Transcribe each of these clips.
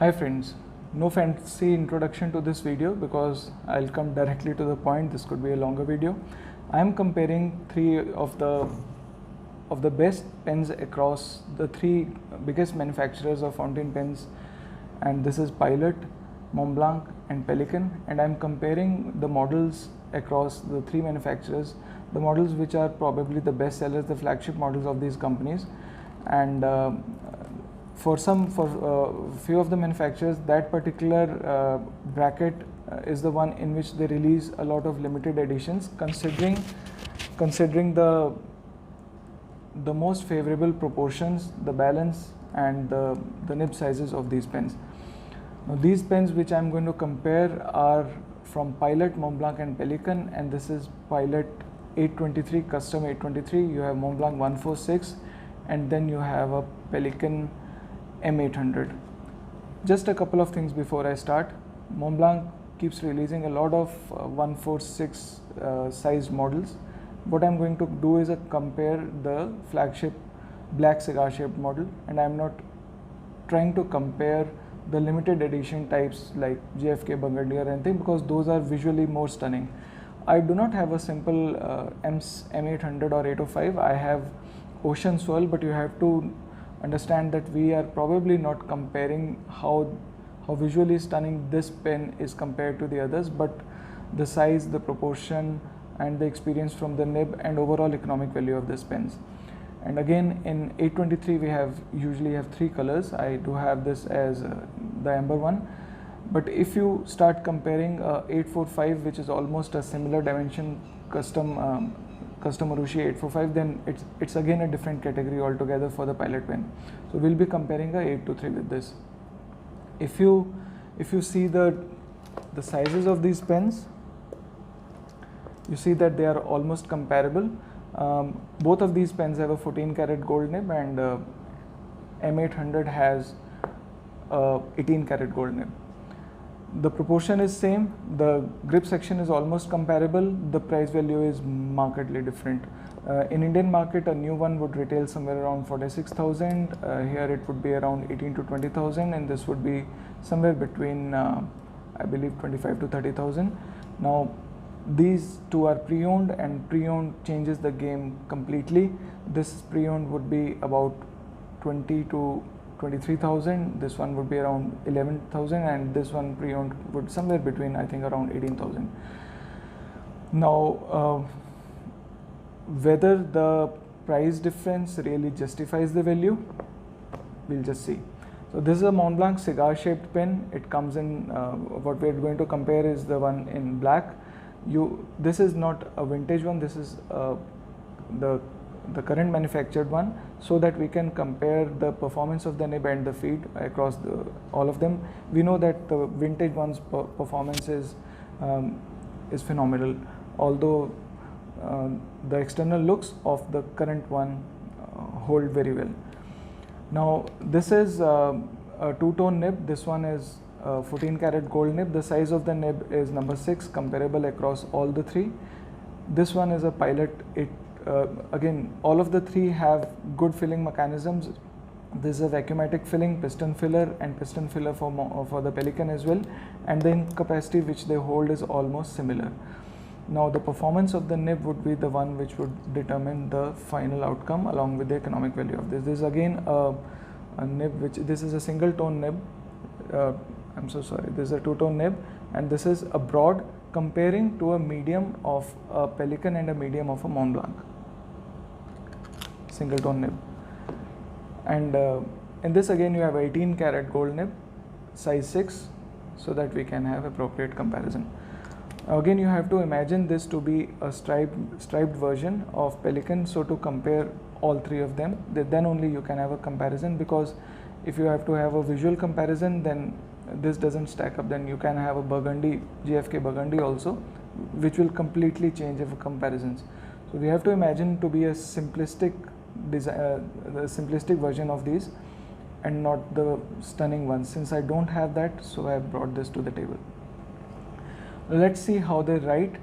Hi friends, no fancy introduction to this video because I'll come directly to the point. This could be a longer video. I am comparing three of the best pens across the three biggest manufacturers of fountain pens, and this is Pilot, Montblanc and Pelikan, and I am comparing the models across the three manufacturers, the models which are probably the best sellers, the flagship models of these companies. And for few of the manufacturers, that particular bracket is the one in which they release a lot of limited editions, considering the most favorable proportions, the balance and the nib sizes of these pens. Now these pens which I am going to compare are from Pilot, Montblanc and Pelikan, and this is Pilot 823, custom 823, you have Montblanc 146, and then you have a Pelikan M800. Just a couple of things before I start. Montblanc keeps releasing a lot of 146 size models. What I'm going to do is compare the flagship black cigar shaped model, and I'm not trying to compare the limited edition types like JFK Burgundy or anything, because those are visually more stunning. I do not have a simple M800 or 805. I have Ocean Swirl, but you have to understand that we are probably not comparing how visually stunning this pen is compared to the others, but the size, the proportion and the experience from the nib and overall economic value of these pens. And again, in 823 we usually have three colors. I do have this as the amber one, but if you start comparing 845, which is almost a similar dimension custom Urushi 845, then it's again a different category altogether for the Pilot pen. So we'll be comparing a 823 with this. If you see the sizes of these pens, you see that they are almost comparable. Both of these pens have a 14 karat gold nib, and M800 has 18 karat gold nib. The proportion is same, the grip section is almost comparable, the price value is markedly different. In Indian market, a new one would retail somewhere around 46,000, here it would be around 18 to 20,000, and this would be somewhere between I believe 25 to 30,000. Now these two are pre-owned, and pre-owned changes the game completely. This pre-owned would be about 20 to 23,000, this one would be around 11,000, and this one pre-owned would somewhere between, I think, around 18,000. Now whether the price difference really justifies the value, we'll just see. So this is a Montblanc cigar shaped pen. It comes in, what we're going to compare is the one in black. This is not a vintage one, this is the current manufactured one, so that we can compare the performance of the nib and the feed across all of them. We know that the vintage one's performance is phenomenal, although the external looks of the current one hold very well. Now this is a two-tone nib. This one is 14 karat gold nib. The size of the nib is number 6, comparable across all the three. This one is a Pilot. Again, all of the three have good filling mechanisms. This is a vacuumatic filling, piston filler, and piston filler for the Pelikan as well, and the ink capacity which they hold is almost similar. Now the performance of the nib would be the one which would determine the final outcome along with the economic value of this. This is again a nib this is a single tone nib. I'm so sorry, this is a two-tone nib, and this is a broad comparing to a medium of a Pelikan and a medium of a Montblanc. Single tone nib. And in this again you have 18 karat gold nib, size 6, so that we can have appropriate comparison. Again, you have to imagine this to be a striped version of Pelikan, so to compare all three of them, then only you can have a comparison, because if you have to have a visual comparison, then this doesn't stack up. Then you can have a Burgundy, JFK Burgundy also, which will completely change the comparisons. So we have to imagine to be a simplistic version of these, and not the stunning ones. Since I don't have that, so I have brought this to the table. Let's see how they write,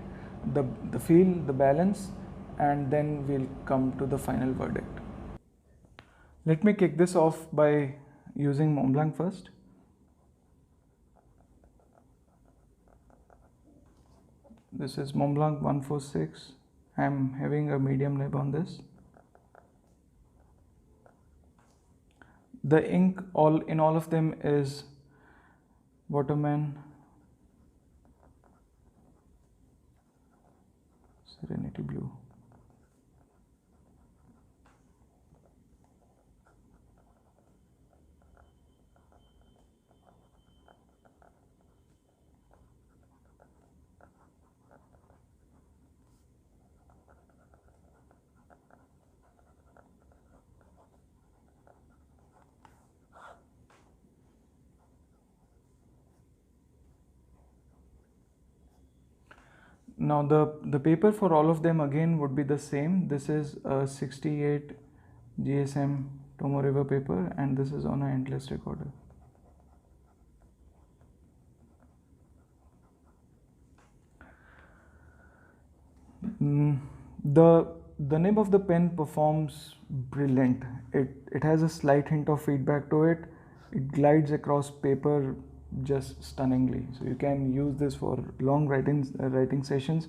the feel, the balance, and then we'll come to the final verdict. Let me kick this off by using Montblanc first. This is Montblanc 146. I'm having a medium nib on this. The ink in all of them is Waterman Serenity Blue. Now the paper for all of them again would be the same. This is a 68 GSM Tomo River paper, and this is on an endless recorder. The nib of the pen performs brilliant. It has a slight hint of feedback to it. It glides across paper just stunningly. So you can use this for long writing sessions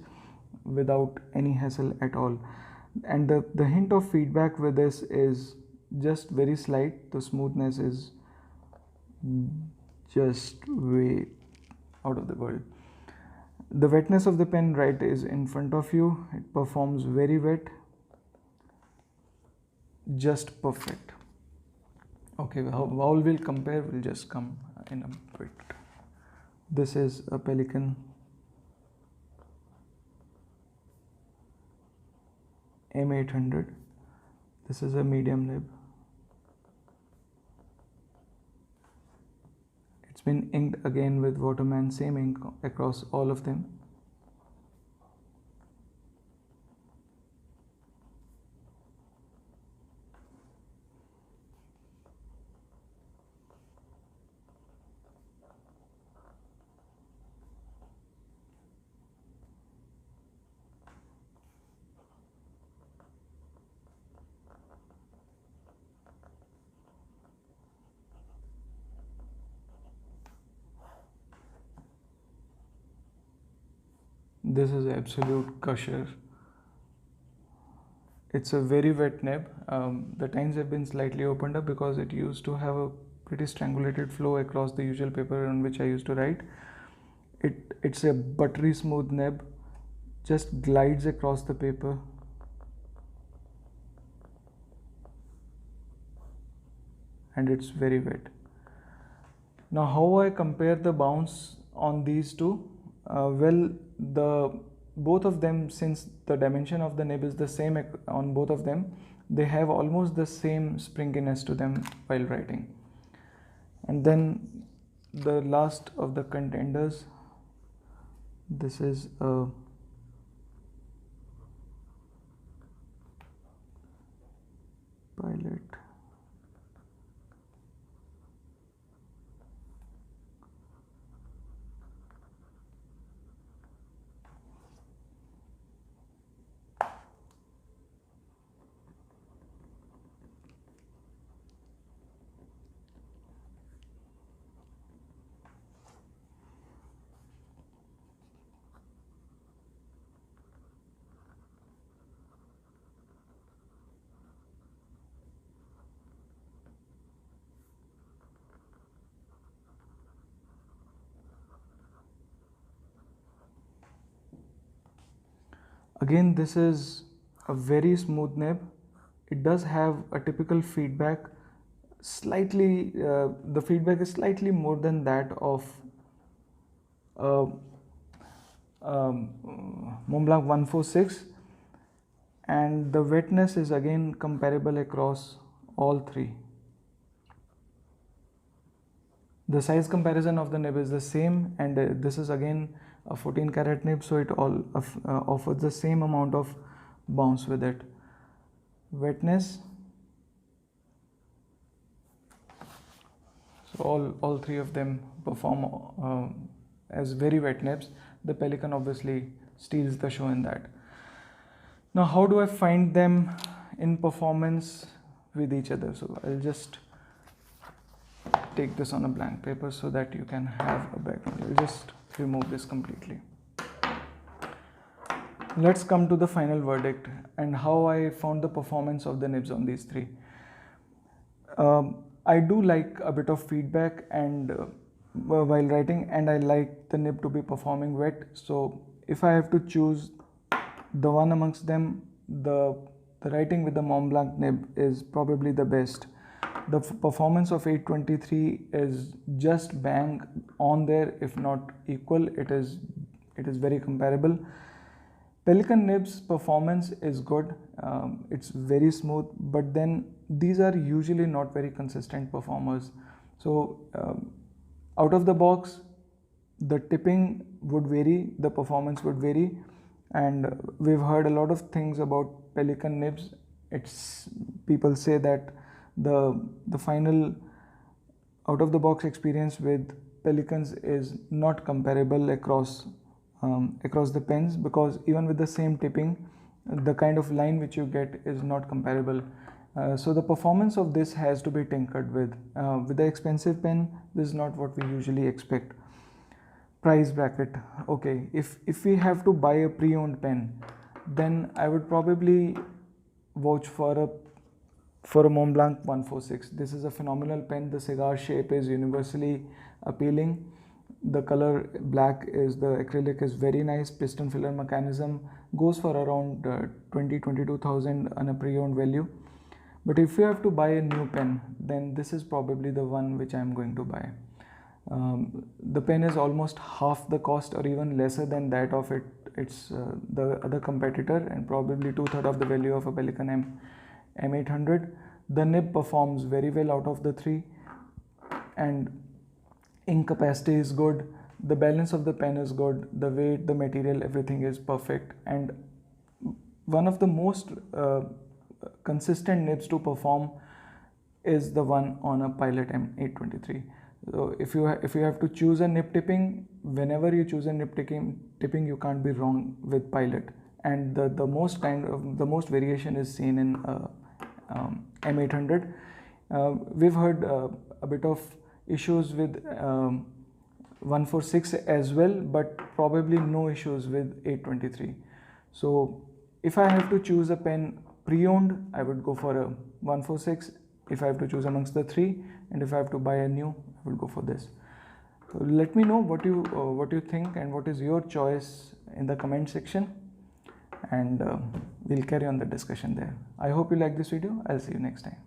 without any hassle at all. And the hint of feedback with this is just very slight. The smoothness is just way out of the world. The wetness of the pen right is in front of you. It performs very wet, just perfect. Okay, how we'll compare will just come in a bit. This is a Pelikan M800. This is a medium nib. It's been inked again with Waterman, same ink across all of them. This is absolute gusher. It's a very wet nib. The tines have been slightly opened up because it used to have a pretty strangulated flow across the usual paper on which I used to write. It's a buttery smooth nib, just glides across the paper. And it's very wet. Now how I compare the bounce on these two? Well, both of them, since the dimension of the nib is the same on both of them, they have almost the same springiness to them while writing. And then the last of the contenders, this is a Pilot. Again, this is a very smooth nib. It does have a typical feedback. Slightly, the feedback is slightly more than that of Montblanc 146, and the wetness is again comparable across all three. The size comparison of the nib is the same, and this is again a 14 karat nib, so it all offers the same amount of bounce with it. Wetness, so all three of them perform as very wet nibs. The Pelikan obviously steals the show in that. Now how do I find them in performance with each other? So I'll just take this on a blank paper so that you can have a background. I'll just remove this completely. let's come to the final verdict and how I found the performance of the nibs on these three. I do like a bit of feedback and while writing, and I like the nib to be performing wet. So if I have to choose the one amongst them, the writing with the Montblanc nib is probably the best. The performance of 823 is just bang on there, if not equal. It is very comparable. Pelikan nibs performance is good. It's very smooth, but then these are usually not very consistent performers. So out of the box, the tipping would vary, the performance would vary, and we've heard a lot of things about Pelikan nibs. People say that the final out of the box experience with Pelikans is not comparable across the pens, because even with the same tipping, the kind of line which you get is not comparable. So the performance of this has to be tinkered with. With the expensive pen, this is not what we usually expect. Price bracket. Okay, if we have to buy a pre-owned pen, then I would probably vouch for a Montblanc 146. This is a phenomenal pen. The cigar shape is universally appealing. The color black is, the acrylic is very nice. Piston filler mechanism goes for around 22,000 on a pre-owned value. But if you have to buy a new pen, then this is probably the one which I am going to buy. The pen is almost half the cost or even lesser than that of its the other competitor, and probably 2/3 of the value of a Pelikan M800. The nib performs very well out of the three, and ink capacity is good. The balance of the pen is good. The weight, the material, everything is perfect. And one of the most consistent nibs to perform is the one on a Pilot M823. So if you have to choose a nib tipping, whenever you choose a nib tipping, you can't be wrong with Pilot. And the most variation is seen in M800. We've heard a bit of issues with 146 as well, but probably no issues with 823. So if I have to choose a pen pre-owned, I would go for a 146. If I have to choose amongst the three, and if I have to buy a new, I would go for this. So let me know what you think and what is your choice in the comment section, and we'll carry on the discussion there. I hope you like this video. I'll see you next time.